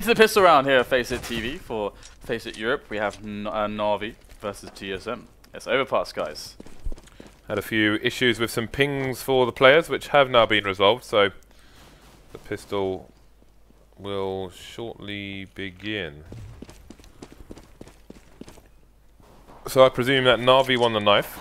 Into the pistol round here at FACEIT TV for FACEIT Europe. We have NaVi versus TSM. It's Overpass, guys. Had a few issues with some pings for the players, which have now been resolved, so the pistol will shortly begin. So I presume that NaVi won the knife.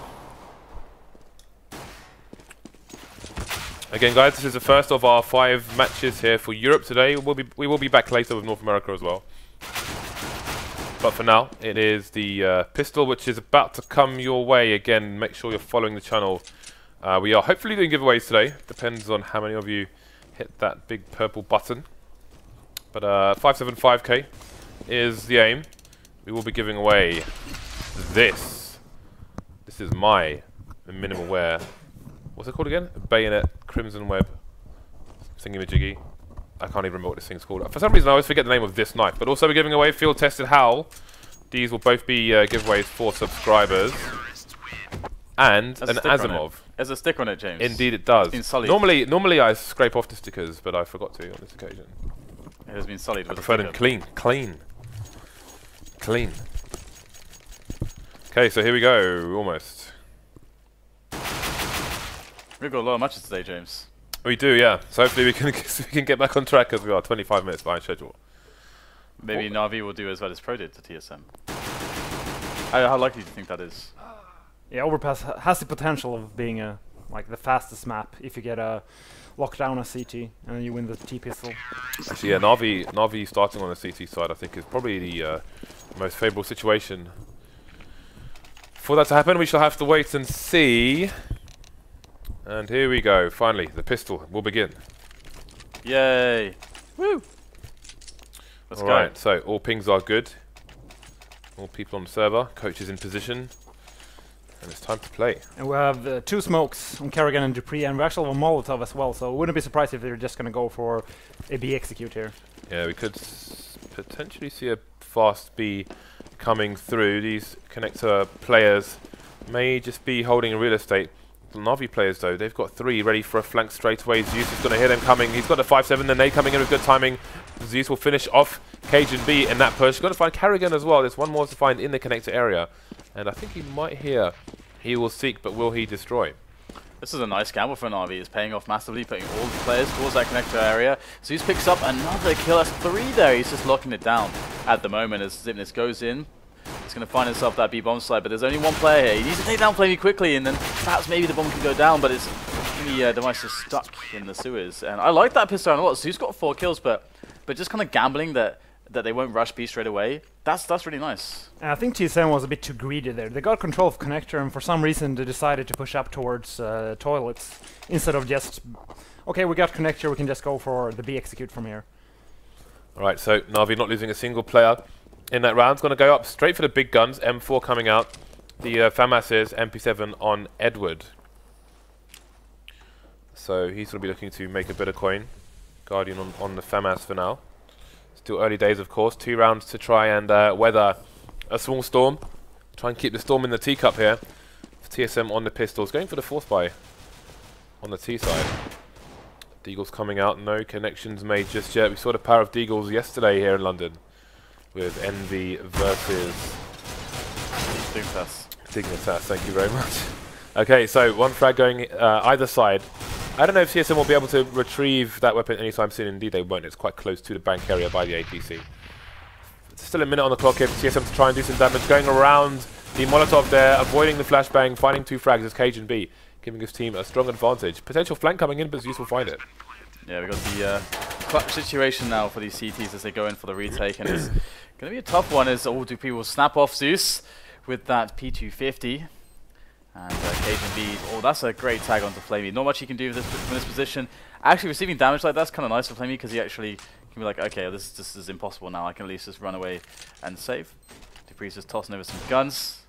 Again, guys, this is the first of our 5 matches here for Europe today. We will be back later with North America as well. But for now, it is the pistol which is about to come your way. Again, make sure you're following the channel. We are hopefully doing giveaways today. Depends on how many of you hit that big purple button. But 575k is the aim. We will be giving away this. This is my minimal wear. What's it called again? Bayonet Crimson Web thingy-majiggy. I can't even remember what this thing's called. For some reason I always forget the name of this knife. But also we're giving away Field Tested Howl. These will both be giveaways for subscribers. And an Asimov. There's a sticker on it, James. Indeed it does. It's been sullied. Normally I scrape off the stickers, but I forgot to on this occasion. It has been sullied. I prefer them clean. Okay, so here we go. Almost. We've got a lot of matches today, James. We do, yeah. So hopefully we can get back on track as we are 25 minutes behind schedule. Maybe NaVi will do as well as Pro did to TSM. How likely do you think that is? Yeah, Overpass has the potential of being like the fastest map if you get a lockdown on CT and you win the T pistol. Actually, yeah, NaVi starting on the CT side I think is probably the most favourable situation. For that to happen, we shall have to wait and see. And here we go, finally, the pistol will begin. Yay! Woo! Let's go. Alright, so all pings are good. All people on the server, coach is in position. And it's time to play. And we have 2 smokes on karrigan and dupreeh, and we actually have a Molotov as well, so wouldn't be surprised if they're just gonna go for a B execute here. Yeah, we could potentially see a fast B coming through. These connector players may just be holding real estate. The NaVi players, though, they've got 3 ready for a flank straight away. Zeus is going to hear them coming. He's got the 5-7, then they coming in with good timing. Zeus will finish off cajunb in that push. Got to find karrigan as well. There's one more to find in the connector area. And I think he might hear. He will seek, but will he destroy? This is a nice gamble for NaVi. It's paying off massively, putting all the players towards that connector area. Zeus picks up another kill. That's 3 there. He's just locking it down at the moment as Zipness goes in. He's going to find himself that B-bomb slide, but there's only one player here. He needs to take down flamie quickly, and then perhaps maybe the bomb can go down, but it's the device is stuck in the sewers. And I like that pistol a lot. So he's got 4 kills, but just kind of gambling that they won't rush B straight away. That's really nice. And I think TSM was a bit too greedy there. They got control of connector, and for some reason they decided to push up towards toilets instead of just, okay, we got connector, we can just go for the B execute from here. Alright, so NaVi not losing a single player in that round. Going to go up straight for the big guns. M4 coming out. The FAMAS is MP7 on Edward. So he's going to be looking to make a bit of coin. Guardian on the FAMAS for now. Still early days, of course. 2 rounds to try and weather a small storm. Try and keep the storm in the teacup here. TSM on the pistols. Going for the force buy on the T side. Deagle's coming out. No connections made just yet. We saw the power of Deagles yesterday here in London. With NV versus Dignitas, thank you very much. Okay, so 1 frag going either side. I don't know if TSM will be able to retrieve that weapon anytime soon. Indeed they won't. It's quite close to the bank area by the APC. Still a minute on the clock here for TSM to try and do some damage. Going around the Molotov there, avoiding the flashbang, finding 2 frags as cajunb, giving his team a strong advantage. Potential flank coming in, but Zeus will find it. Yeah, we got the clutch situation now for these CTs as they go in for the retake, and it's going to be a tough one as all dupreeh will snap off Zeus with that P250. And cajunb, oh, that's a great tag onto flamie. Not much he can do with this, from this position. Actually, receiving damage like that's kind of nice for flamie because he actually can be like, okay, this is impossible now. I can at least just run away and save. dupreeh's just tossing over some guns.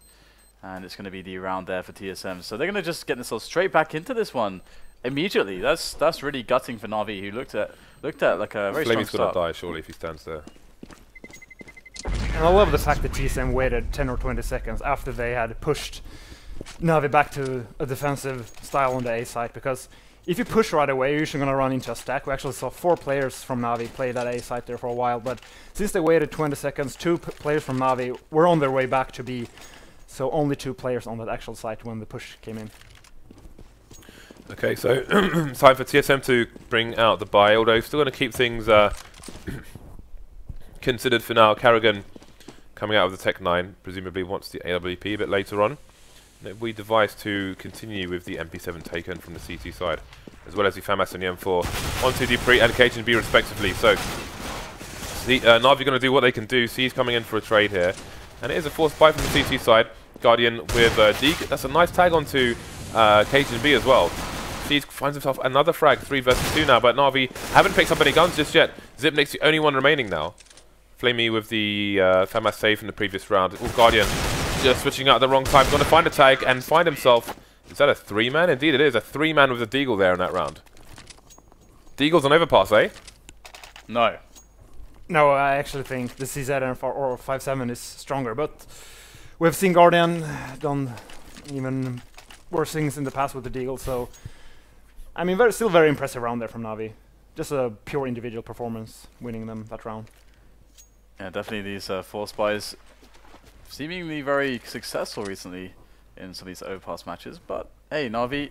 And it's going to be the round there for TSM. So they're going to just get themselves straight back into this one immediately. That's really gutting for NaVi, who looked at like a very strong start. Flamie's gonna die surely if he stands there. And I love the fact that TSM waited 10 or 20 seconds after they had pushed NaVi back to a defensive style on the A site, because if you push right away, you're usually going to run into a stack. We actually saw 4 players from NaVi play that A site there for a while, but since they waited 20 seconds, 2 players from NaVi were on their way back to B, so only 2 players on that actual site when the push came in. Okay, so time for TSM to bring out the buy, although still going to keep things considered for now. karrigan coming out of the Tech 9, presumably wants the AWP a bit later on. We device to continue with the MP7 taken from the CT side, as well as the FAMAS and the M4 onto dupreeh and cajunb respectively. So NaVi going to do what they can do. C's coming in for a trade here, and it is a forced buy from the CT side. Guardian with Deeg. That's a nice tag onto cajunb as well. C's finds himself another frag, 3 versus 2 now, but NaVi haven't picked up any guns just yet. Zipnik's the only one remaining now. flamie with the FAMAS save from the previous round. Oh, Guardian just switching out at the wrong time. Going to find a tag and find himself. Is that a 3-man? Indeed it is. A 3-man with a Deagle there in that round. Deagle's on Overpass, eh? No. No, I actually think the CZ or 5-7 is stronger, but we've seen Guardian done even worse things in the past with the Deagle, so I mean, still very impressive round there from NaVi. Just a pure individual performance winning them that round. Yeah, definitely these force buys seemingly very successful recently in some of these Overpass matches, but hey, NaVi,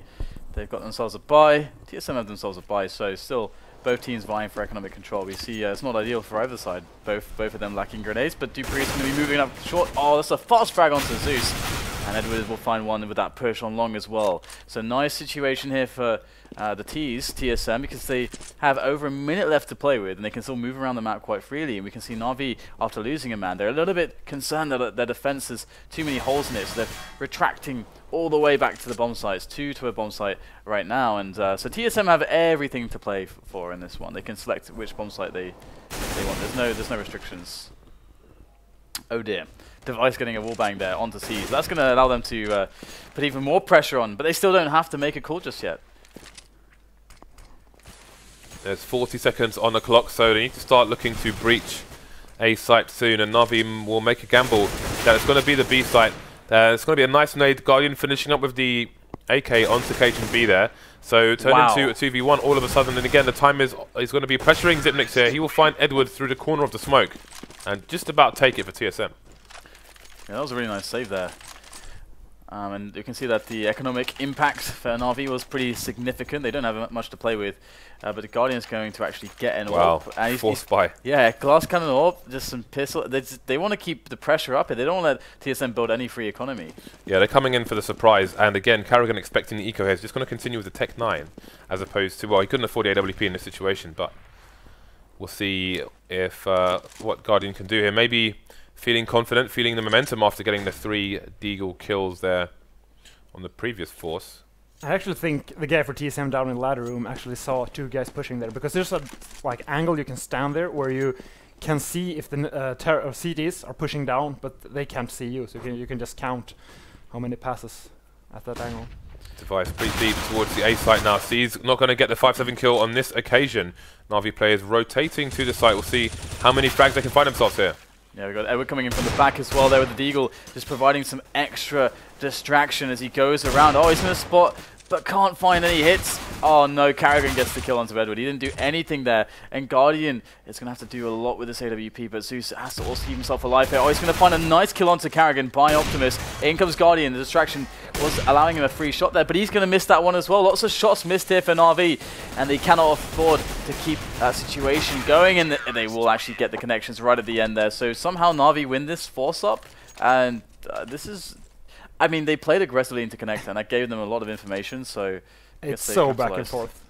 they've got themselves a buy, TSM have themselves a buy, so still both teams vying for economic control. We see it's not ideal for either side, both of them lacking grenades, but dupreeh is going to be moving up short. Oh, that's a fast frag onto Zeus, and Edward will find one with that push on long as well. So nice situation here for the TSM, because they have over a minute left to play with, and they can still move around the map quite freely. And we can see NaVi, after losing a man, they're a little bit concerned that their defense has too many holes in it, so they're retracting all the way back to the bomb sites, 2 to a bomb site right now. And so TSM have everything to play for in this one. They can select which bomb site they want. There's no restrictions. Oh dear. Device getting a wallbang there onto C. So that's going to allow them to put even more pressure on, but they still don't have to make a call just yet. There's 40 seconds on the clock, so they need to start looking to breach A site soon, and NaVi will make a gamble that it's going to be the B site. It's going to be a nice nade. Guardian finishing up with the AK onto cajunb there. So turn into a 2v1 all of a sudden, and again the time is going to be pressuring Zipnik here. He will find Edward through the corner of the smoke and just about take it for TSM. Yeah, that was a really nice save there. And you can see that the economic impact for NaVi was pretty significant. They don't have much to play with, but the Guardian's going to actually get an AWP. And force buy. Yeah, glass cannon AWP, just some pistol. They want to keep the pressure up here. They don't want to let TSM build any free economy. Yeah, they're coming in for the surprise. And again, karrigan expecting the eco here is just going to continue with the Tech 9, as opposed to, well, he couldn't afford the AWP in this situation, but we'll see if what Guardian can do here. Maybe feeling confident, feeling the momentum after getting the 3 Deagle kills there on the previous force. I actually think the guy for TSM down in the ladder room actually saw 2 guys pushing there, because there's a angle you can stand there where you can see if the CDs are pushing down, but they can't see you, so you can just count how many passes at that angle. Device pretty deep towards the A site now. C's not going to get the 5-7 kill on this occasion. NaVi players rotating to the site. We'll see how many frags they can find themselves here. Yeah, we've got Edward coming in from the back as well there with the Deagle, just providing some extra distraction as he goes around. Oh, he's in a spot, but can't find any hits. Oh no, karrigan gets the kill onto Edward. He didn't do anything there, and Guardian is going to have to do a lot with this AWP, but Zeus has to also keep himself alive here. Oh, he's going to find a nice kill onto karrigan by Optimus. In comes Guardian. The distraction was allowing him a free shot there, but he's going to miss that one as well. Lots of shots missed here for NaVi, and they cannot afford to keep that situation going, and they will actually get the connections right at the end there. So somehow NaVi win this force up, and this is... I mean, they played aggressively into connect, and that gave them a lot of information, so... It's so back and forth.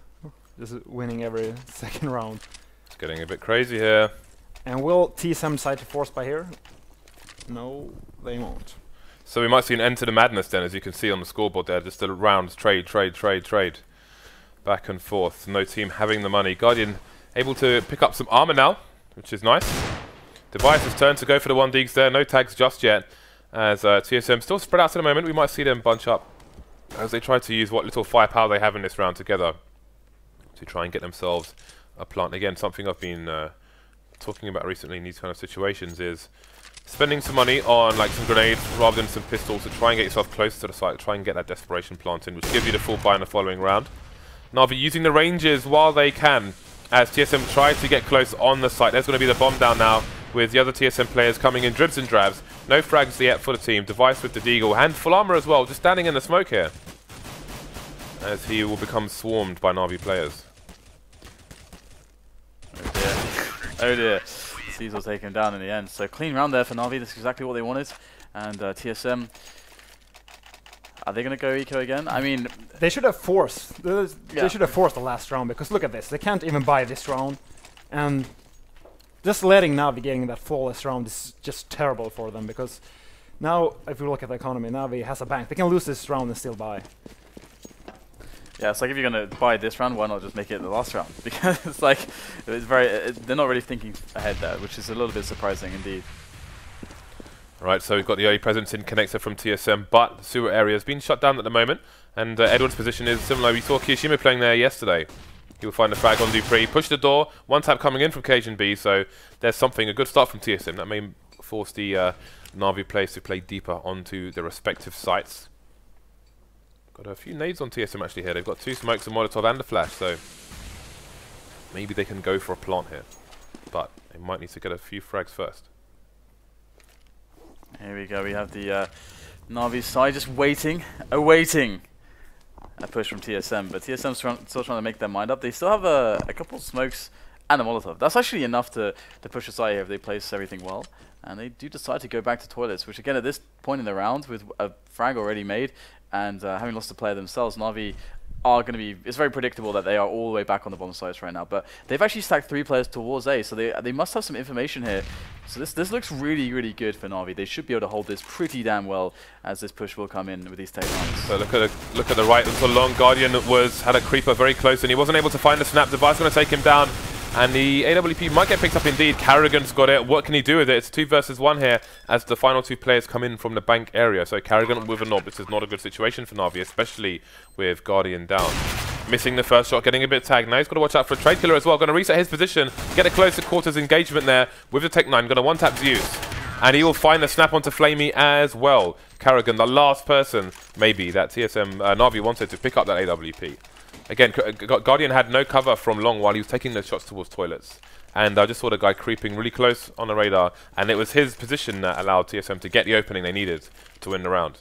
Just winning every second round. It's getting a bit crazy here. And will TSM decide to force by here? No, they won't. So we might see an end to the madness then, as you can see on the scoreboard there. Just a round trade. Back and forth. No team having the money. Guardian able to pick up some armor now, which is nice. Device has turned to go for the 1 Deags there. No tags just yet. As TSM still spread out at the moment, we might see them bunch up as they try to use what little firepower they have in this round together to try and get themselves a plant. Again, something I've been talking about recently in these kind of situations is spending some money on like some grenades rather than some pistols to try and get yourself close to the site, try and get that desperation plant in, which gives you the full buy in the following round. NaVi using the ranges while they can, as TSM try to get close on the site. There's going to be the bomb down now, with the other TSM players coming in dribs and drabs. No frags yet for the team. Device with the deagle, and full armor as well, just standing in the smoke here, as he will become swarmed by NaVi players. Oh dear. Oh dear. Zeus will take him down in the end. So clean round there for NaVi. That's exactly what they wanted. And TSM, are they going to go eco again? I mean, they should have forced. They should have forced the last round, because look at this. They can't even buy this round, and just letting NaVi getting that flawless round is just terrible for them, because now if you look at the economy, NaVi has a bank. They can lose this round and still buy. yeah, it's like if you're going to buy this round, why not just make it the last round? Because it's like, it's very, they're not really thinking ahead there, which is a little bit surprising indeed. Right, so we've got the early presence in connector from TSM, but the sewer area has been shut down at the moment, and Edward's position is similar. We saw kioShiMa playing there yesterday. He'll find the frag on dupreeh, push the door, one tap coming in from cajunb, so there's something, a good start from TSM. That may force the NaVi players to play deeper onto their respective sites. Got a few nades on TSM actually here. They've got 2 smokes, a Molotov and a flash, so maybe they can go for a plant here, but they might need to get a few frags first. Here we go, we have the NaVi side just waiting, awaiting a push from TSM, but TSM's still trying to make their mind up. They still have a couple of smokes and a Molotov. That's actually enough to push aside here if they place everything well. And they do decide to go back to toilets, which again at this point in the round, with a frag already made and having lost a player themselves, NaVi are going to be, it's very predictable that they are all the way back on the bomb sites right now, but they've actually stacked 3 players towards A, so they must have some information here. So this looks really, really good for NaVi. They should be able to hold this pretty damn well, as this push will come in with these takedowns. So look at the right little long. Guardian had a creeper very close, and he wasn't able to find the snap. Device going to take him down, and the AWP might get picked up indeed. karrigan's got it. What can he do with it? It's 2 versus 1 here, as the final 2 players come in from the bank area. So karrigan with a knob. This is not a good situation for NaVi, especially with Guardian down. Missing the first shot, getting a bit tagged. Now he's got to watch out for a trade killer as well. Going to reset his position, get a closer quarters engagement there with the Tech 9. Going to one-tap Zeus. And he will find the snap onto flamie as well. karrigan, the last person, maybe, that TSM NaVi wanted to pick up that AWP. Again, Guardian had no cover from long while he was taking those shots towards toilets. And I just saw the guy creeping really close on the radar. And it was his position that allowed TSM to get the opening they needed to win the round.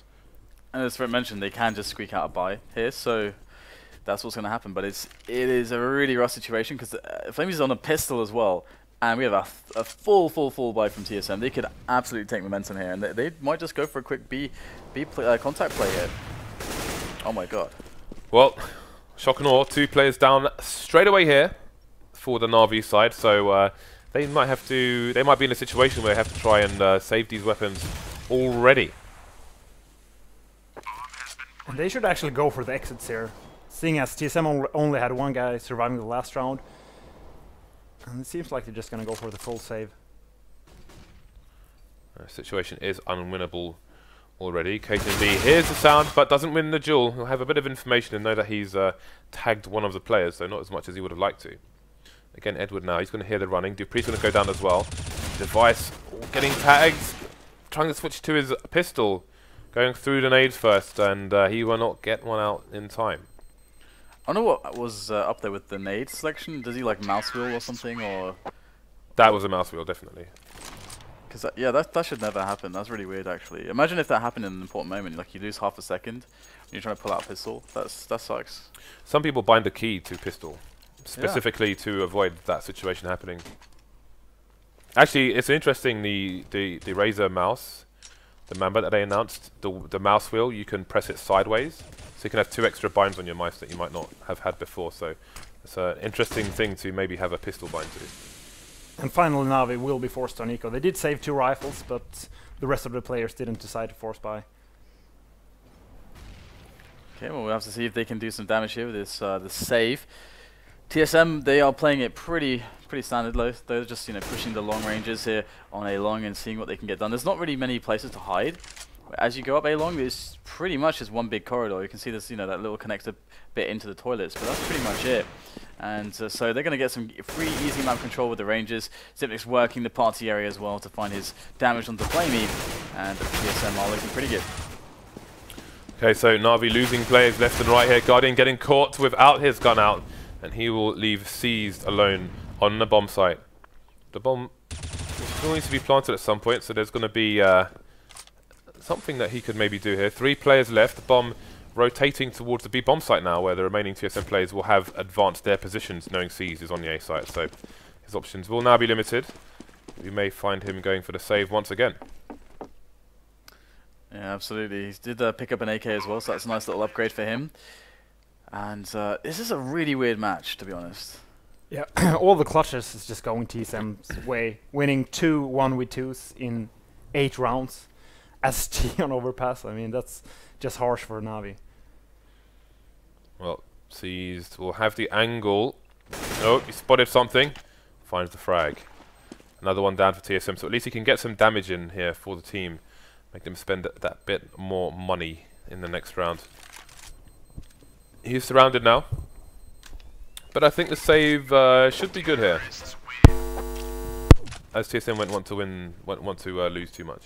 And as Fred mentioned, they can just squeak out a buy here, so that's what's going to happen. But it is a really rough situation, because flamie's on a pistol as well, and we have a full buy from TSM. They could absolutely take momentum here, and they might just go for a quick B contact play here. Oh my god. Well, shock and awe, 2 players down straight away here for the NaVi side, so they might be in a situation where they have to try and save these weapons already. And they should actually go for the exits here, seeing as TSM only had 1 guy surviving the last round. And it seems like they're just going to go for the full save. The situation is unwinnable already. cajunb hears the sound, but doesn't win the duel. He'll have a bit of information and know that he's tagged one of the players, though not as much as he would have liked to. Again, Edward now, he's going to hear the running. dupreeh's going to go down as well. Device getting tagged, trying to switch to his pistol. Going through the nades first, and he will not get one out in time. I don't know what was up there with the nade selection. Does he like mouse wheel or something, or? That was a mouse wheel, definitely. Because yeah, that should never happen. That's really weird, actually. Imagine if that happened in an important moment, like you lose half a second, and you're trying to pull out a pistol. That sucks. Some people bind the key to pistol, specifically to avoid that situation happening. Actually, it's interesting, the Razer mouse, the Mamba that they announced, the mouse wheel, you can press it sideways, so you can have 2 extra binds on your mice that you might not have had before. So it's an interesting thing to maybe have a pistol bind to. And finally, NaVi will be forced on eco. They did save 2 rifles, but the rest of the players didn't decide to force buy. Okay, well, we'll have to see if they can do some damage here with this save. TSM, they are playing it pretty standard low. They're just pushing the long ranges here on A long and seeing what they can get done. There's not really many places to hide. As you go up A long, there's pretty much just one big corridor. You can see this, that little connector bit into the toilets, but that's pretty much it. And so they're going to get some free, easy map control with the ranges. Zipnik's working the party area as well to find his damage onto flamie, and the TSM are looking pretty good. Okay, so NaVi losing players left and right here. Guardian getting caught without his gun out, and he will leave Seized alone on the bomb site. The bomb still needs to be planted at some point, so there's going to be something that he could maybe do here. 3 players left. The bomb rotating towards the B bomb site now, where the remaining TSM players will have advanced their positions, knowing Seized is on the A site. So his options will now be limited. We may find him going for the save once again. Yeah, absolutely. He did pick up an AK as well, so that's a nice little upgrade for him. And this is a really weird match, to be honest. Yeah, all the clutches is just going TSM's way, winning 2 1v2s in 8 rounds. ST on Overpass. I mean, that's just harsh for NaVi. Well, Seized will have the angle. Oh, he spotted something. Finds the frag. Another one down for TSM, so at least he can get some damage in here for the team. Make them spend that bit more money in the next round. He's surrounded now. But I think the save should be good here. As TSM won't want to lose too much.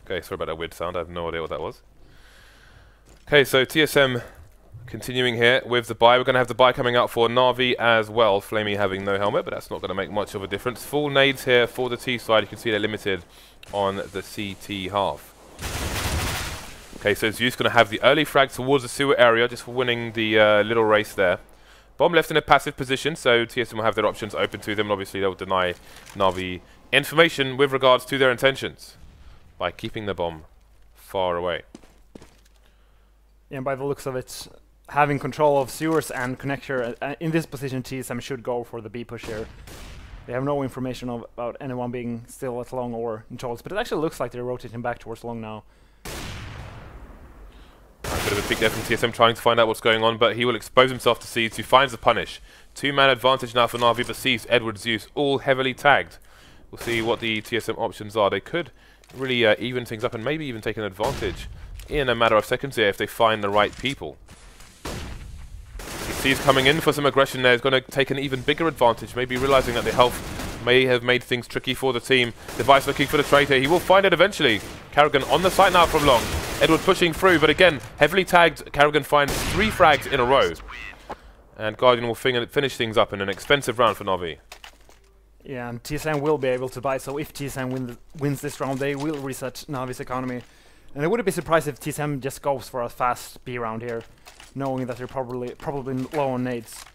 Okay, sorry about that weird sound. I have no idea what that was. Okay, so TSM continuing here with the buy. We're going to have the buy coming out for NaVi as well. Flamie having no helmet, but that's not going to make much of a difference. Full nades here for the T side. You can see they're limited on the CT half. Okay, so Zeus going to have the early frag towards the sewer area, just for winning the little race there. Bomb left in a passive position, so TSM will have their options open to them, and obviously they'll deny NaVi information with regards to their intentions by keeping the bomb far away. Yeah, and by the looks of it, having control of sewers and connector in this position, TSM should go for the B push here. They have no information about anyone being still at long or in Charles, but it actually looks like they're rotating back towards long now. A bit of a peek there from TSM trying to find out what's going on, but he will expose himself to Seized, who finds the punish. 2-man advantage now for NaVi, but Seized, Edward, Zeus, all heavily tagged. We'll see what the TSM options are. They could really even things up and maybe even take an advantage in a matter of seconds here if they find the right people. Seized coming in for some aggression there is going to take an even bigger advantage, maybe realizing that the health may have made things tricky for the team. Device looking for the trade here. He will find it eventually. karrigan on the site now from long. Edward pushing through, but again, heavily tagged. karrigan finds 3 frags in a row. And Guardian will finish things up in an expensive round for NaVi. Yeah, and TSM will be able to buy, so if TSM wins this round, they will reset NaVi's economy. And I wouldn't be surprised if TSM just goes for a fast B round here, knowing that they're probably low on nades.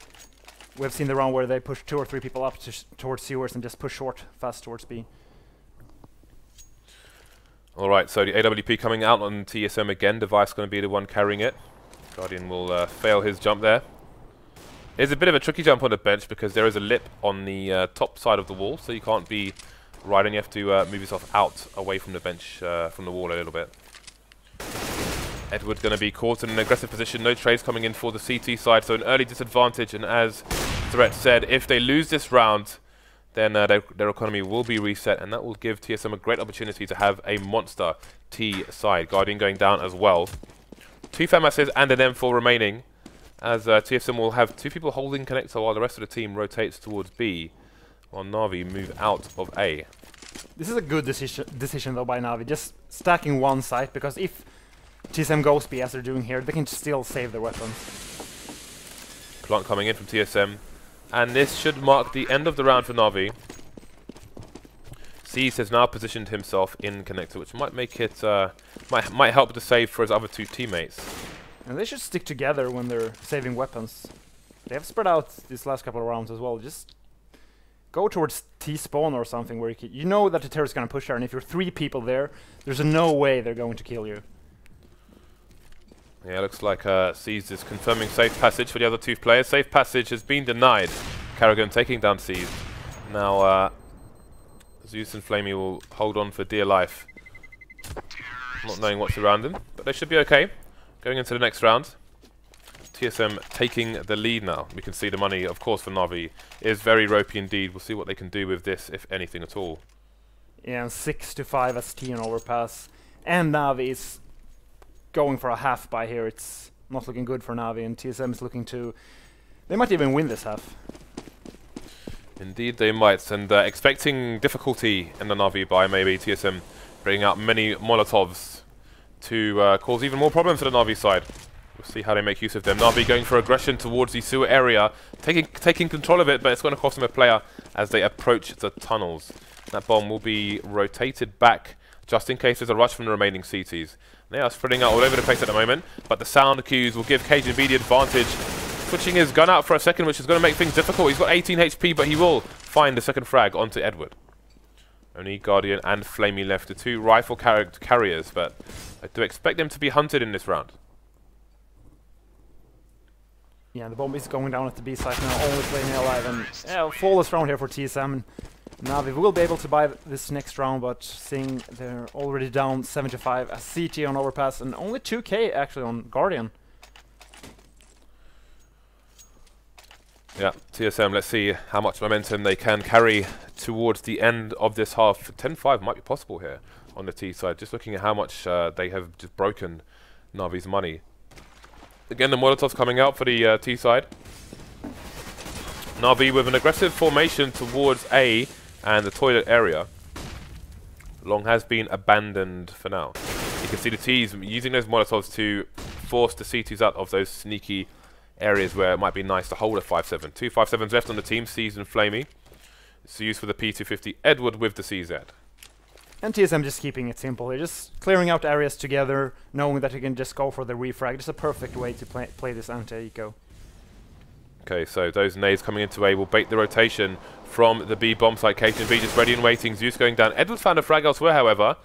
We've seen the round where they push 2 or 3 people up towards sewers and just push short fast towards B. Alright, so the AWP coming out on TSM again. Device going to be the one carrying it. Guardian will fail his jump there. It's a bit of a tricky jump on the bench because there is a lip on the top side of the wall, so you can't be riding. You have to move yourself out away from the bench, from the wall a little bit. Edward going to be caught in an aggressive position. No trades coming in for the CT side, so an early disadvantage. And as Threat said, if they lose this round, then their economy will be reset, and that will give TSM a great opportunity to have a monster T side. Guardian going down as well. 2 FAMASs and an M4 remaining, as TSM will have 2 people holding connector while the rest of the team rotates towards B, while NaVi move out of A. This is a good decision though by NaVi, just stacking one site, because if TSM goes B as they're doing here, they can still save their weapons. Plant coming in from TSM, and this should mark the end of the round for NaVi. Seized has now positioned himself in connector, which might make it might help the save for his other 2 teammates. And they should stick together when they're saving weapons. They have spread out these last couple of rounds as well. Just go towards T-spawn or something where you know that the terrorist is going to push there, and if you're 3 people there, there's no way they're going to kill you. Yeah, looks like Seized is confirming safe passage for the other 2 players. Safe passage has been denied. karrigan taking down Seized. Now, Zeus and Flamie will hold on for dear life, not knowing what's around them, but they should be okay. Going into the next round, TSM taking the lead now. We can see the money, of course, for NaVi is very ropey indeed. We'll see what they can do with this, if anything at all. Yeah, and 6-5 ST on Overpass. And NaVi is going for a half buy here. It's not looking good for NaVi, and TSM is looking to They might even win this half. Indeed they might, and expecting difficulty in the NaVi by maybe TSM bringing out many Molotovs to cause even more problems to the NaVi side. We'll see how they make use of them. NaVi going for aggression towards the sewer area, taking control of it, but it's going to cost them a player as they approach the tunnels. That bomb will be rotated back just in case there's a rush from the remaining CTs. They are spreading out all over the place at the moment, but the sound cues will give cajunb the advantage. Switching his gun out for a second, which is going to make things difficult. He's got 18 HP, but he will find the second frag onto Edward. Only Guardian and flamie left, the two rifle carriers, but I do expect them to be hunted in this round. Yeah, the bomb is going down at the B site now, only flamie alive, and yeah, flawless round here for TSM. NaVi will be able to buy this next round, but seeing they're already down 75 as CT on Overpass, and only 2k actually on Guardian. Yeah, TSM, let's see how much momentum they can carry towards the end of this half. 10-5 might be possible here on the T side, just looking at how much they have just broken NaVi's money. Again, the Molotovs coming out for the T side. NaVi with an aggressive formation towards A and the toilet area. Long has been abandoned for now. You can see the T's using those Molotovs to force the CTs out of those sneaky areas where it might be nice to hold a 5-7. Two 5-7s left on the team, C's and flamie. Zeus for the P250, Edward with the CZ. And TSM just keeping it simple. They're just clearing out areas together, knowing that you can just go for the refrag. It's a perfect way to play this anti-eco. Okay, so those nades coming into A will bait the rotation from the B bomb site. cajunb just ready and waiting. Zeus going down. Edward's found a frag elsewhere, however.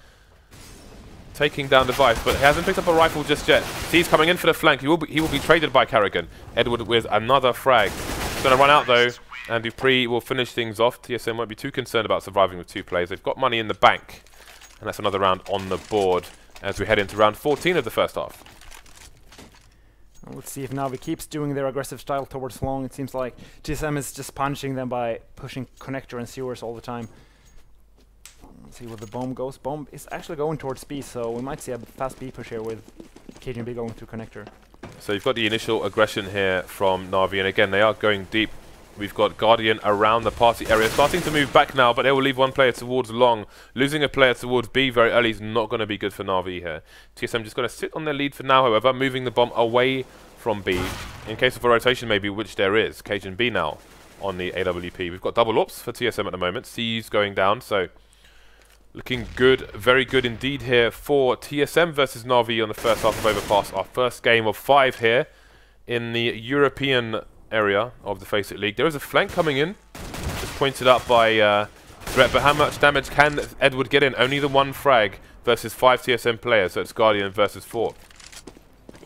Taking down the Vice, but he hasn't picked up a rifle just yet. C's coming in for the flank. He will be traded by karrigan. Edward with another frag. He's going to run out though, and dupreeh will finish things off. TSM won't be too concerned about surviving with two players. They've got money in the bank, and that's another round on the board as we head into round 14 of the first half. Well, let's see if NaVi keeps doing their aggressive style towards long. It seems like TSM is just punishing them by pushing connector and sewers all the time. Let's see where the bomb goes. Bomb is actually going towards B, so we might see a fast B push here with cajunb going through connector. So you've got the initial aggression here from NaVi, and again they are going deep. We've got Guardian around the party area, starting to move back now, but they will leave one player towards long. Losing a player towards B very early is not going to be good for NaVi here. TSM just going to sit on their lead for now, however, moving the bomb away from B, in case of a rotation maybe, which there is. cajunb now on the AWP. We've got double ops for TSM at the moment. C's going down, so looking good, very good indeed here for TSM versus NaVi on the first half of Overpass. Our first game of 5 here in the European area of the FACEIT League. There is a flank coming in, just pointed out by Threat, but how much damage can Edward get in? Only the one frag versus 5 TSM players, so it's Guardian versus 4.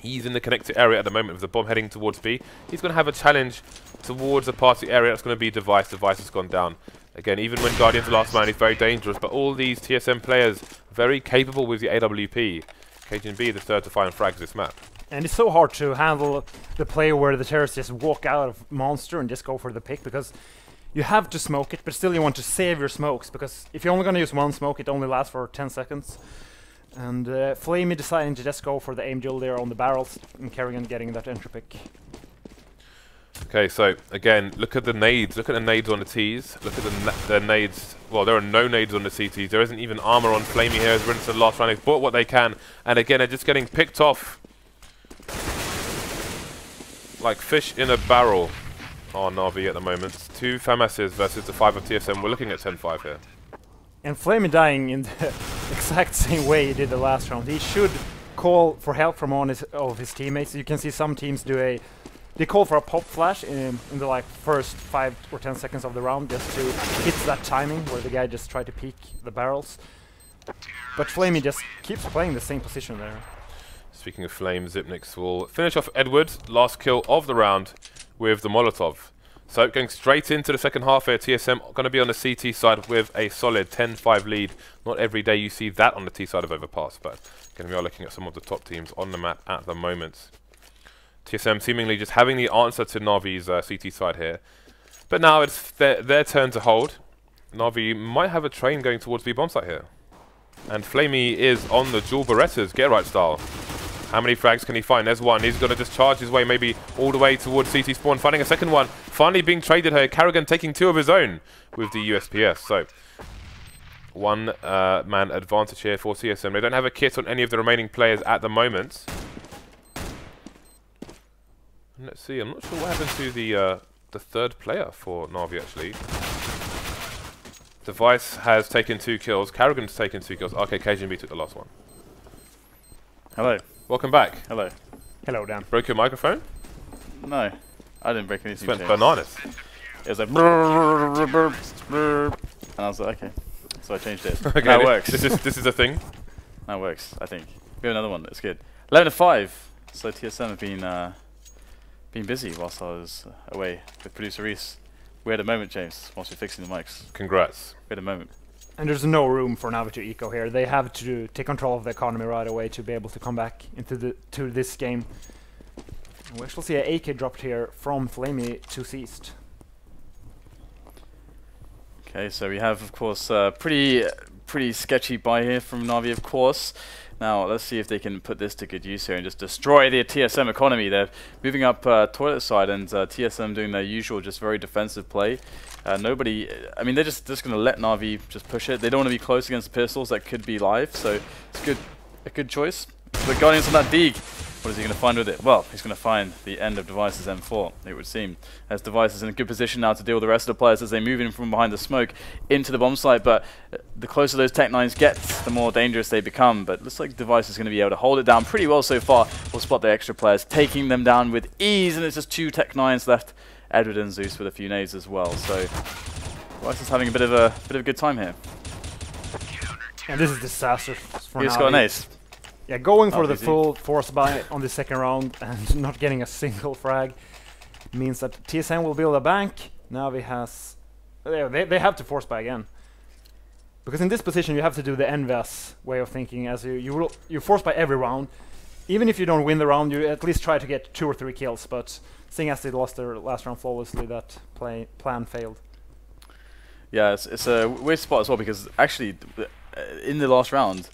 He's in the connector area at the moment with the bomb heading towards B. He's going to have a challenge towards the party area. That's going to be Device. Device has gone down. Again, even when Guardian's the last man, he's very dangerous, but all these TSM players very capable with the AWP. cajunb the third to find frags this map. And it's so hard to handle the play where the terrorists just walk out of monster and just go for the pick, because you have to smoke it, but still you want to save your smokes, because if you're only going to use one smoke, it only lasts for 10 seconds. And flamie deciding to just go for the aim duel there on the barrels, and karrigan getting that entry pick. Okay, so again, look at the nades. Look at the nades on the T's. Look at the nades. Well, there are no nades on the CTs. There isn't even armor on flamie here. As Reedtz the last round, they've bought what they can, and again, they're just getting picked off like fish in a barrel on NaVi at the moment. 2 FAMASs versus the 5 of TSM. We're looking at 10-5 here. And flamie dying in the exact same way he did the last round. He should call for help from one of his teammates. You can see some teams do they call for a pop flash in the like first 5 or 10 seconds of the round, just to hit that timing where the guy just tried to peek the barrels. But flamie just keeps playing the same position there. Speaking of flame, Zipnix will finish off Edward, last kill of the round, with the Molotov. So going straight into the second half here, TSM going to be on the CT side with a solid 10-5 lead. Not every day you see that on the T side of Overpass, but again, we are looking at some of the top teams on the map at the moment. TSM seemingly just having the answer to NaVi's CT side here. But now it's their turn to hold. NaVi might have a train going towards the bomb site here. And flamie is on the dual Berettas, get right style. How many frags can he find? There's one. He's going to just charge his way maybe all the way towards CT spawn. Finding a second one. Finally being traded here. karrigan taking 2 of his own with the USPS. So, one man advantage here for TSM. They don't have a kit on any of the remaining players at the moment. And let's see. I'm not sure what happened to the third player for NaVi actually. Device has taken 2 kills. karrigan's taken 2 kills. Okay, cajunb took the last one. Hello. Welcome back. Hello. Hello, Dan. Broke your microphone? No, I didn't break anything. Went bananas. It was like brrr, brrr, brrr, and I was like, okay. So I changed it. Okay, that works. This is a thing. That works, I think. We have another one. It's good. 11-5. So TSM have been busy whilst I was away with producer Reese. We had a moment, James, whilst we're fixing the mics. Congrats. We had a moment. And there's no room for NaVi to eco here. They have to take control of the economy right away to be able to come back into this game. We actually see an AK dropped here from flamie to Seized. Okay, so we have, of course, pretty sketchy buy here from NaVi, of course. Now, let's see if they can put this to good use here and just destroy the TSM economy. They're moving up toilet side, and TSM doing their usual, just very defensive play. Nobody, I mean, they're just going to let NaVi just push it. They don't want to be close against the pistols that could be live, so it's a good choice. The Guardians on that Deeg. What is he going to find with it? Well, he's going to find the end of Device's M4, it would seem. As Device is in a good position now to deal with the rest of the players as they move in from behind the smoke into the bomb site, but the closer those Tech 9s get, the more dangerous they become. But it looks like Device is going to be able to hold it down pretty well so far. We'll spot the extra players taking them down with ease, and it's just 2 Tech 9s left. Edward and Zeus with a few nades as well. So Device is having a bit of a good time here. And this is disastrous for He's NaVi. got an ace. Yeah, going for the easy. full force buy on the second round and not getting a single frag means that TSM will build a bank. NaVi has... They have to force buy again. Because in this position you have to do the NVAS way of thinking, as you force buy every round. Even if you don't win the round, you at least try to get 2 or 3 kills, but seeing as they lost their last round flawlessly, that plan failed. Yeah, it's a weird spot as well, because actually in the last round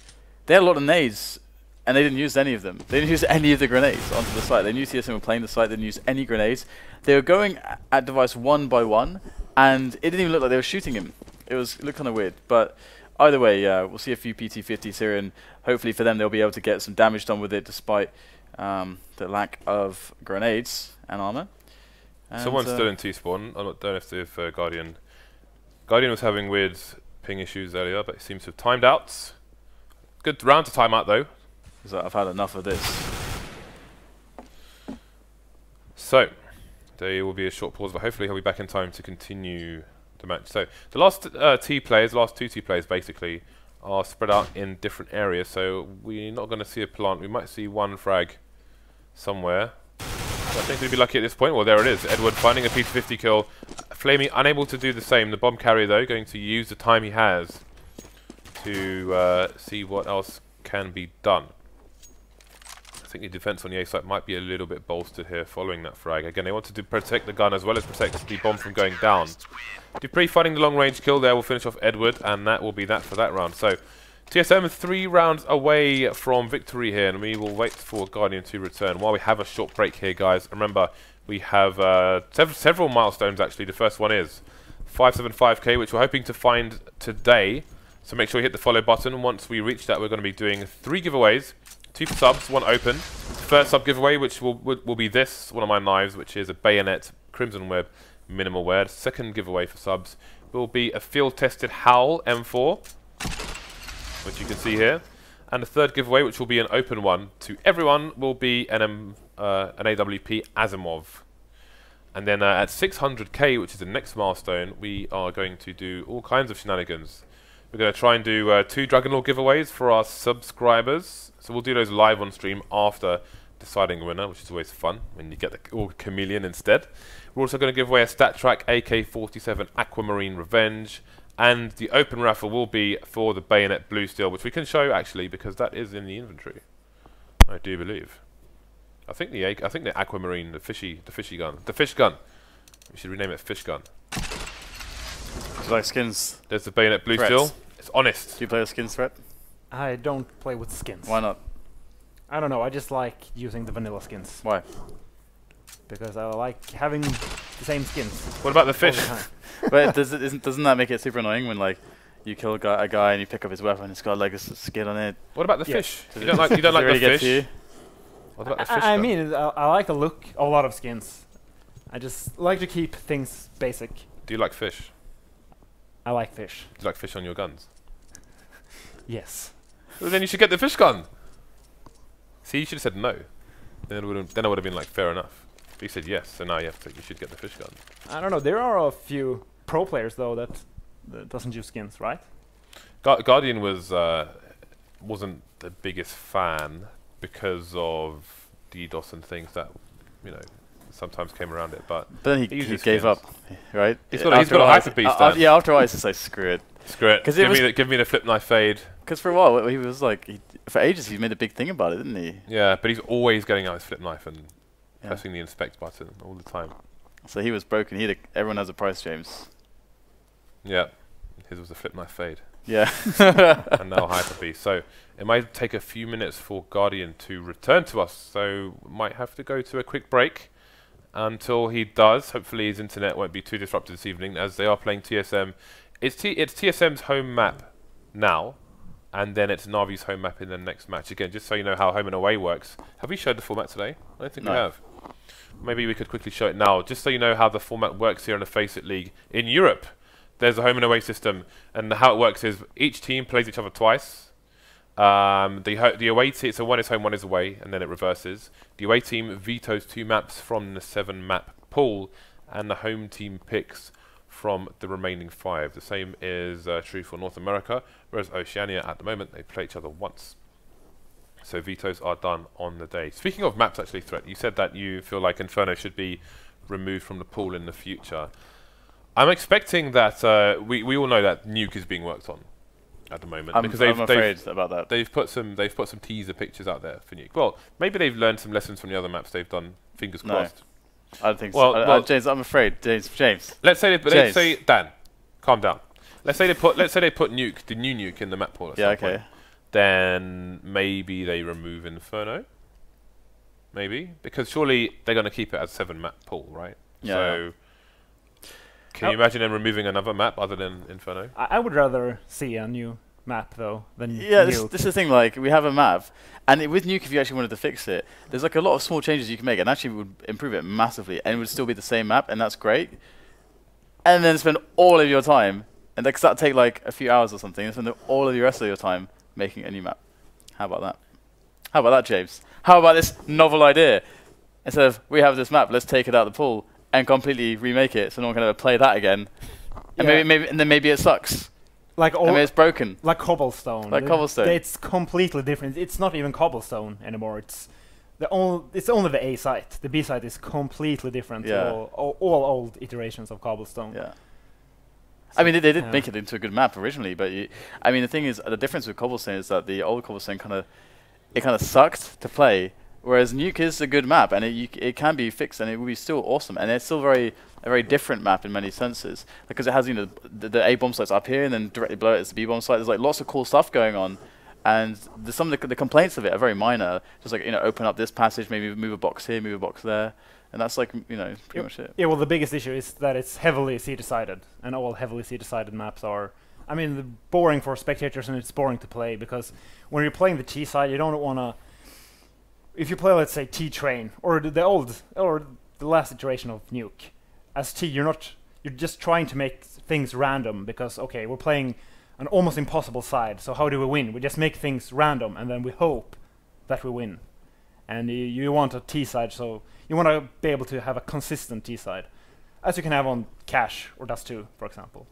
they had a lot of nades and they didn't use any of them. They didn't use any of the grenades onto the site. They knew TSM were playing the site, they didn't use any grenades. They were going at Device 1 by 1, and it didn't even look like they were shooting him. It looked kind of weird, but either way, we'll see a few PT-50s here, and hopefully for them they'll be able to get some damage done with it despite the lack of grenades and armor. And Someone's still in T-spawn. I don't know if Guardian was having weird ping issues earlier, but it seems to have timed out. Good round to time out though. So I've had enough of this. So, there will be a short pause, but hopefully he'll be back in time to continue the match. So, the last last two T players basically, are spread out in different areas, so we're not going to see a plant. We might see one frag somewhere. But I think we'd be lucky at this point. Well, there it is. Edward finding a P50 kill. flamie unable to do the same. The bomb carrier, though, going to use the time he has to see what else can be done. I think the defense on the A site might be a little bit bolstered here following that frag. Again, they wanted to protect the gun as well as protect the bomb from going down. dupreeh finding the long range kill there will finish off Edward, and that will be that for that round. So TSM 3 rounds away from victory here, and we will wait for Guardian to return while we have a short break here, guys. Remember, we have several milestones actually. The first one is 575k, which we're hoping to find today. So make sure you hit the follow button. Once we reach that, we're going to be doing 3 giveaways. 2 for subs, 1 open. First sub giveaway, which will be this, one of my knives, which is a bayonet Crimson Web minimal wear. Second giveaway for subs will be a field-tested Howl M4, which you can see here. And the third giveaway, which will be an open one to everyone, will be an AWP Asimov. And then at 600k, which is the next milestone, we are going to do all kinds of shenanigans. We're going to try and do 2 Dragon Lore giveaways for our subscribers. So we'll do those live on stream after deciding a winner, which is always fun when you get the chameleon instead. We're also going to give away a StatTrak AK-47 Aquamarine Revenge, and the open raffle will be for the bayonet blue steel, which we can show actually because that is in the inventory, I do believe. I think the Aquamarine, the fish gun. We should rename it Fish Gun. Do you like skins? There's the bayonet blue Threats. steel. It's honest. Do you play a skins threat? I don't play with skins. Why not? I don't know. I just like using the vanilla skins Why? because I like having the same skins. What about the all the fish? time. But doesn't that make it super annoying when like you kill a guy and you pick up his weapon, it's got like a skin on it? What about the Yes. fish? You don't like Does it really the get to you? fish? What about the fish? I though? mean, I like the look of a lot of skins. I just like to keep things basic. Do you like fish? I like fish. Do you like fish on your guns? Yes. Well, then you should get the fish gun. See, you should have said no. Then I would have been like fair enough. But you said yes, so now you should get the fish gun. I don't know. There are a few pro players though that doesn't use skins, right? Guardian wasn't the biggest fan because of DDoS and things that sometimes came around it. But then he uses gave skins. up, right? He's got a hyper beast. Yeah, after a while, it's just like screw it. Screw it. 'Cause it Give me the flip knife fade. Because for a while, he was like, for ages, he made a big thing about it, didn't he? Yeah, but he's always getting out his flip knife and Yeah. pressing the inspect button all the time. So he was broken. Everyone has a price, James. Yeah, his was a flip knife fade. Yeah. And now hyper beast. So it might take a few minutes for Guardian to return to us. So we might have to go to a quick break until he does. Hopefully his internet won't be too disrupted this evening as they are playing TSM. It's TSM's home map now, and then it's NaVi's home map in the next match. Again, just so you know how home and away works. Have we showed the format today? I don't think we have. Maybe we could quickly show it now, just so you know how the format works here in the FACEIT League. In Europe, there's a home and away system, and how it works is each team plays each other twice. The away team, so one is home, one is away, and then it reverses. The away team vetoes 2 maps from the 7-map pool, and the home team picks from the remaining 5. The same is true for North America, whereas Oceania at the moment, they play each other once. So vetoes are done on the day. Speaking of maps, actually, Threat, you said that you feel like Inferno should be removed from the pool in the future. I'm expecting that we all know that Nuke is being worked on at the moment because I'm afraid about that. They've put some teaser pictures out there for Nuke. Well, maybe they've learned some lessons from the other maps they've done. Fingers crossed. I don't think so. James, I'm afraid. James. Let's say Dan, calm down. Let's say they put Nuke, the new Nuke, in the map pool. At some point. Then maybe they remove Inferno. Maybe because surely they're going to keep it as 7-map pool, right? Yeah. So can you imagine them removing another map other than Inferno? I would rather see a new map though than this is the thing. Like we have a map, and with Nuke, if you actually wanted to fix it, there's like a lot of small changes you can make, and actually would improve it massively, and it would still be the same map, and that's great. And then spend all of your time, and that'd take like a few hours or something, and spend all of the rest of your time making a new map. How about that? How about that, James? How about this novel idea? Instead of we have this map, let's take it out of the pool and completely remake it, so no one can ever play that again. And maybe it sucks. Like it's broken. Like cobblestone. Like cobblestone. It's completely different. It's not even cobblestone anymore. It's only the A site. The B site is completely different to all old iterations of cobblestone. Yeah. So I mean, they did make it into a good map originally, but I mean, the thing is, the difference with cobblestone is that the old cobblestone kind of sucked to play, whereas Nuke is a good map, and it can be fixed, and it will be still awesome, and it's still a very different map in many senses, because it has the A bomb sites up here, and then directly below it is the B bomb site. There's like lots of cool stuff going on, and some of the complaints of it are very minor, just like open up this passage, maybe move a box here, move a box there. And that's like, pretty much it. Yeah, well, the biggest issue is that it's heavily C-decided, and all heavily C-decided maps are, I mean, boring for spectators, and it's boring to play, because when you're playing the T side, you don't want to, if you play, let's say, T-Train, or the last iteration of Nuke, as T, you're just trying to make things random, because, okay, we're playing an almost impossible side, so how do we win? We just make things random, and then we hope that we win. And you want a T side, so you want to be able to have a consistent T side, as you can have on Cash or Dust 2, for example.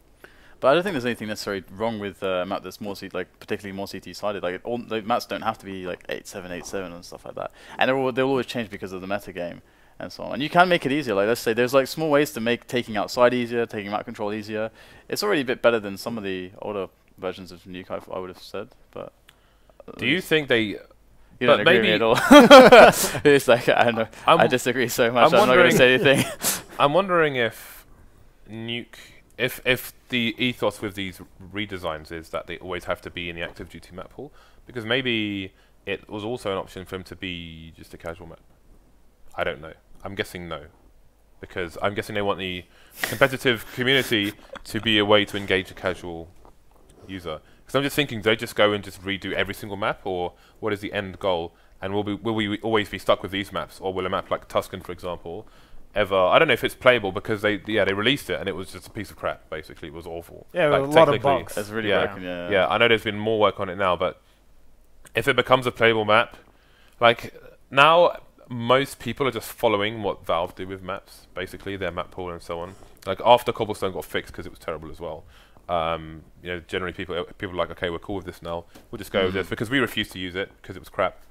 But I don't think there's anything necessarily wrong with a map that's more particularly more CT sided. Like all the maps don't have to be like 8-7-8-7 and stuff like that. And they'll always change because of the meta game and so on. And you can make it easier. Like let's say there's like small ways to make taking outside easier, taking map control easier. It's already a bit better than some of the older versions of Nuke, I would have said. But do you think they? You don't agree with me at all. It's like, I don't know. I disagree so much. I'm not going to say anything. I'm wondering if Nuke, if the ethos with these redesigns is that they always have to be in the active duty map pool, because maybe it was also an option for him to be just a casual map. I don't know. I'm guessing no. Because I'm guessing they want the competitive community to be a way to engage a casual user. Because I'm just thinking, do they just go and just redo every single map, or what is the end goal? And will we always be stuck with these maps, or will a map like Tuscan, for example, ever? I don't know if it's playable because they released it and it was just a piece of crap. Basically, it was awful. Yeah, like, a lot of bugs. It's really broken. Yeah, I know there's been more work on it now, but if it becomes a playable map, like now. Most people are just following what Valve do with maps, basically their map pool and so on. Like after Cobblestone got fixed because it was terrible as well. You know, generally people are like, okay, we're cool with this now. We'll just go with this because we refused to use it because it was crap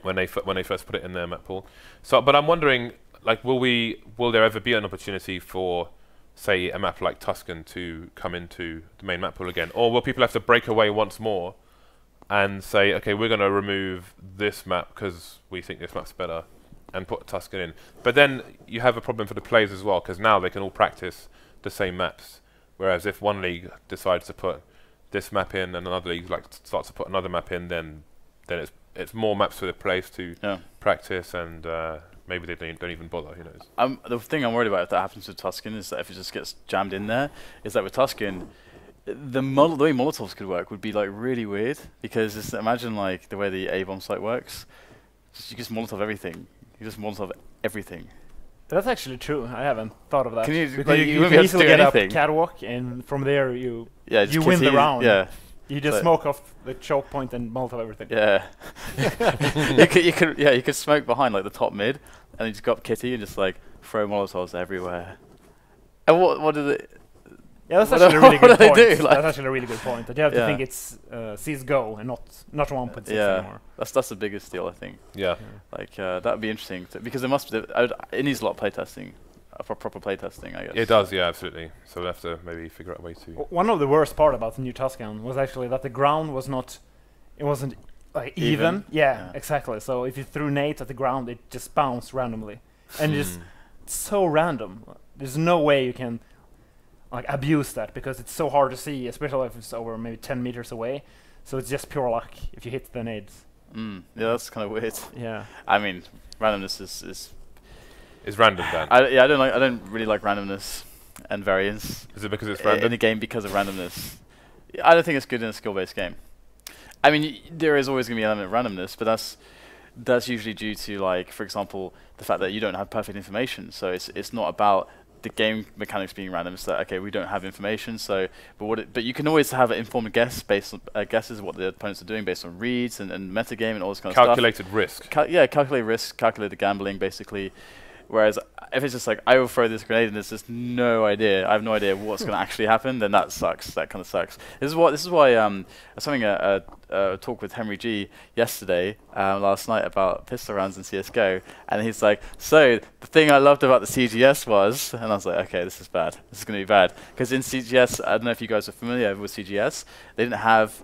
when they first put it in their map pool. So, but I'm wondering, like, will there ever be an opportunity for, say, a map like Tuscan to come into the main map pool again, or will people have to break away once more? And say, okay, we're going to remove this map because we think this map's better, and put Tuscan in. But then you have a problem for the players as well, because now they can all practice the same maps. Whereas if one league decides to put this map in, and another league starts to put another map in, then it's more maps for the players to practice, and maybe they don't even bother. Who knows? The thing I'm worried about if that happens with Tuscan is that if it just gets jammed in there, is that with Tuscan. The way Molotovs could work would be like really weird, because just imagine like the way the A-bomb site works. You just Molotov everything. You just Molotov everything. That's actually true. I haven't thought of that. Can you, like, you can easily get up catwalk, and from there you win the round. Yeah. You just smoke off the choke point and Molotov everything. Yeah. you could smoke behind like the top mid, and you just go up Kitty and just like throw Molotovs everywhere. And what did it? Yeah, that's actually a really good point. That's actually a really good point. That you have to think it's CS:GO and not 1.6 anymore. That's the biggest deal, I think. Yeah. Like that would be interesting because it needs a lot of playtesting, for proper playtesting, I guess. It does, yeah, absolutely. So we'll have to maybe figure out a way to. One of the worst part about the new Tuscan was actually that the ground wasn't like even. Yeah, exactly. So if you threw nades at the ground, it just bounced randomly, and just so random. There's no way you can like abuse that, because it's so hard to see, especially if it's over maybe 10 meters away. So it's just pure luck if you hit the nades. Yeah, that's kind of weird. Yeah. I mean, randomness is random, Dan. I don't really like randomness and variance. Is it because it's random? In a game because of randomness. I don't think it's good in a skill-based game. I mean, there is always going to be an element of randomness, but that's usually due to, like, for example, the fact that you don't have perfect information. So it's not about the game mechanics being random. It's that, okay, we don't have information, so but you can always have an informed guess based on guesses of what the opponents are doing based on reads and metagame and all this kind of stuff. Calculated risk. Calculate risk, calculate the gambling, basically. Whereas if it's just like, I will throw this grenade and there's just no idea, I have no idea what's going to actually happen, then that sucks. That kind of sucks. This is why I was having a talk with Henry G yesterday, last night, about pistol rounds in CS:GO, and he's like, so the thing I loved about the CGS was, and I was like, okay, this is bad. This is going to be bad. Because in CGS, I don't know if you guys are familiar with CGS, they didn't have.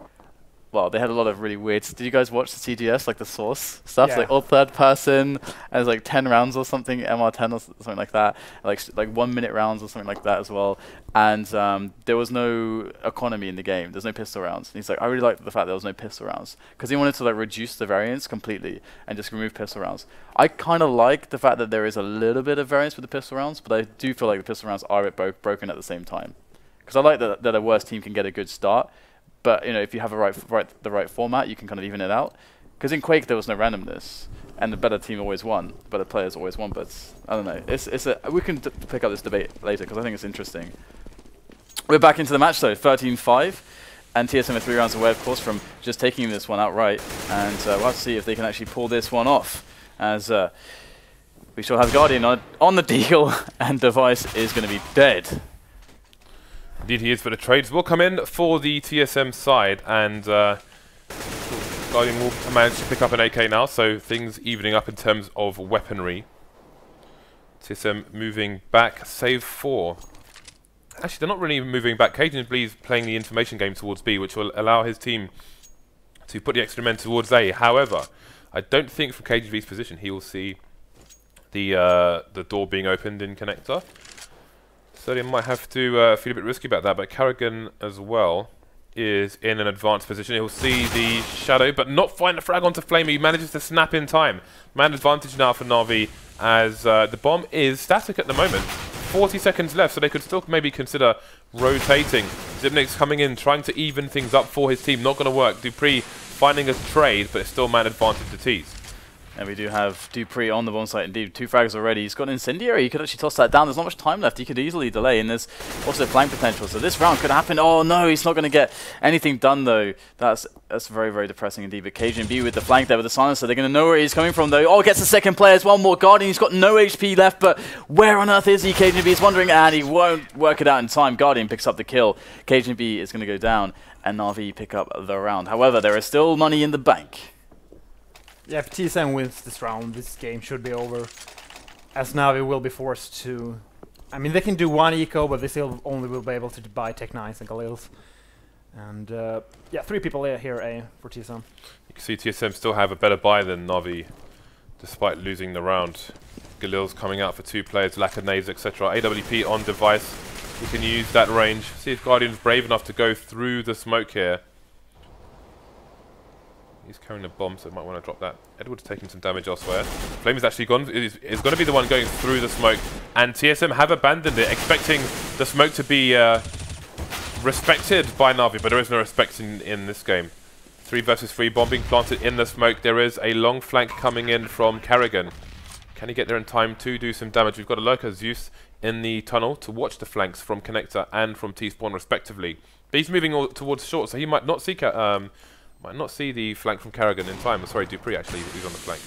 Well, they had a lot of really weird. Did you guys watch the CGS, like the source stuff, like all third person, and it's like 10 rounds or something, MR10 or something like that, like 1 minute rounds or something like that as well. And there was no economy in the game. There's no pistol rounds. And he's like, I really liked the fact there was no pistol rounds, because he wanted to like reduce the variance completely and just remove pistol rounds. I kind of like the fact that there is a little bit of variance with the pistol rounds, but I do feel like the pistol rounds are a bit broken at the same time, because I like that a worse team can get a good start. But you know, if you have the right format, you can kind of even it out. Because in Quake there was no randomness, and the better team always won. The better players always won. But I don't know. We can pick up this debate later, because I think it's interesting. We're back into the match though, 13-5, and TSM are 3 rounds away, of course, from just taking this one outright. And we'll have to see if they can actually pull this one off, as we shall have Guardian on the deal, and Device is going to be dead. Indeed he is, but the trades will come in for the TSM side, and Guardian will manage to pick up an AK now, so things evening up in terms of weaponry. TSM moving back, save 4. Actually, they're not really moving back. cajunb is playing the information game towards B, which will allow his team to put the extra men towards A. However, I don't think from cajunb's position he will see the door being opened in connector. So they might have to feel a bit risky about that, but karrigan as well. is in an advanced position. He'll see the shadow, but not find the frag onto flamie. He manages to snap in time. Man advantage now for NaVi, as the bomb is static at the moment. 40 seconds left, so they could still maybe consider rotating. Zipnik's coming in, trying to even things up for his team. Not going to work. dupreeh finding a trade, but it's still man advantage to Tease. And we do have dupreeh on the bomb site, indeed. 2 frags already. He's got an incendiary. He could actually toss that down. There's not much time left. He could easily delay, and there's also flank potential. So this round could happen. Oh no, he's not going to get anything done though. That's very, very depressing indeed. But cajunb with the flank there with the silencer. They're going to know where he's coming from though. Oh, gets the second player. It's one more Guardian. He's got no HP left, but where on earth is he? cajunb is wondering, and he won't work it out in time. Guardian picks up the kill. cajunb is going to go down, and NaVi pick up the round. However, there is still money in the bank. Yeah, if TSM wins this round, this game should be over, as NaVi will be forced to... I mean, they can do 1 eco, but they still only will be able to buy Tech 9s and Galils. And, yeah, 3 people here for TSM. You can see TSM still have a better buy than NaVi, despite losing the round. Galil's coming out for 2 players, lack of nades, etc. AWP on device. He can use that range. See if Guardian's brave enough to go through the smoke here. He's carrying a bomb, so might want to drop that. Edward's taking some damage elsewhere. flamie's actually gone. Is going to be the one going through the smoke, and TSM have abandoned it, expecting the smoke to be respected by NaVi, but there is no respect in this game. 3 versus 3, bomb being planted in the smoke. There is a long flank coming in from karrigan. Can he get there in time to do some damage? We've got a lurker, Zeus, in the tunnel to watch the flanks from Connector and from T-Spawn respectively. But he's moving all towards short, so he might not see the flank from karrigan in time. Sorry, dupreeh actually, he's on the flank.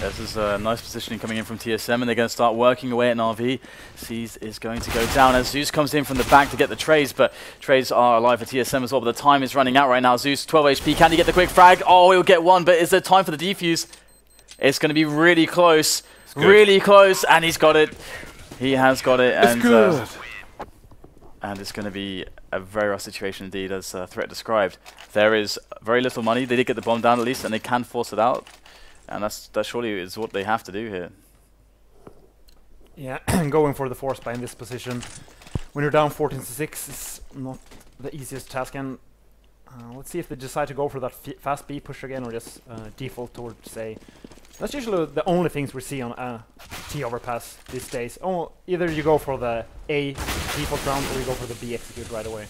This is a nice positioning coming in from TSM, and they're going to start working away at NaVi. Seize is going to go down as Zeus comes in from the back to get the trades, but trades are alive for TSM as well, but the time is running out right now. Zeus, 12 HP, can he get the quick frag? Oh, he'll get one, but is there time for the defuse? It's going to be really close, and he's got it. He has got it, and it's going to be a very rough situation indeed, as Threat described. There is very little money. They did get the bomb down at least, and they can force it out. And that surely is what they have to do here. Yeah, going for the force buy in this position when you're down 14-6 is not the easiest task. And let's see if they decide to go for that fast B push again, or just default towards, say... That's usually the only things we see on T Overpass these days. Oh, either you go for the A default round, or you go for the B execute right away.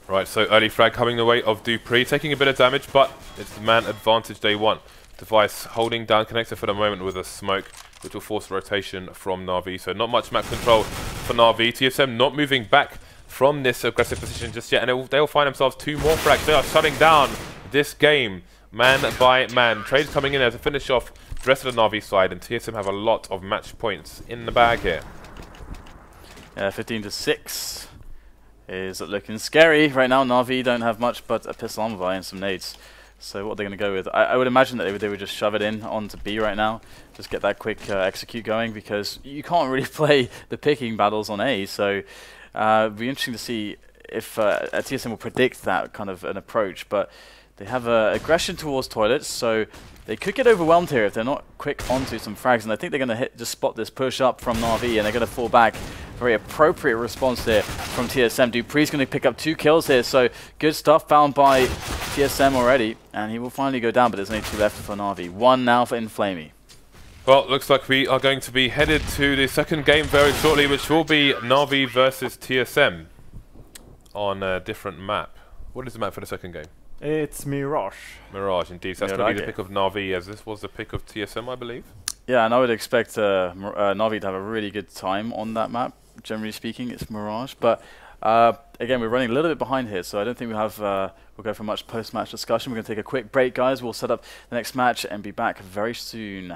Right, so early frag coming the way of dupreeh, taking a bit of damage, but it's man advantage day 1. Device holding down Connector for the moment with a smoke, which will force rotation from NaVi. So not much map control for NaVi. TSM not moving back from this aggressive position just yet, and they'll find themselves 2 more frags. They are shutting down this game, man by man. Trades coming in there to finish off the rest of the NaVi side, and TSM have a lot of match points in the bag here. 15-6 is looking scary right now. NaVi don't have much but a pistol armor and some nades. So what they're going to go with, I would imagine that they would just shove it in onto B right now, just get that quick execute going, because you can't really play the picking battles on A. So it'd be interesting to see if TSM will predict that kind of an approach. But they have aggression towards toilets, so they could get overwhelmed here if they're not quick onto some frags. And I think they're going to just spot this push up from NaVi, and they're going to fall back. Very appropriate response there from TSM. dupreeh's going to pick up 2 kills here, so good stuff found by TSM already, and he will finally go down, but there's only 2 left for NaVi. 1 now for flamie. Well, looks like we are going to be headed to the second game very shortly, which will be NaVi versus TSM on a different map. What is the map for the second game? It's Mirage. Mirage, indeed. So that's going to be the pick of NaVi, as this was the pick of TSM, I believe. Yeah, and I would expect NaVi to have a really good time on that map. Generally speaking, it's Mirage, but again, we're running a little bit behind here, so I don't think we have we'll go for much post-match discussion. We're going to take a quick break, guys. We'll set up the next match and be back very soon.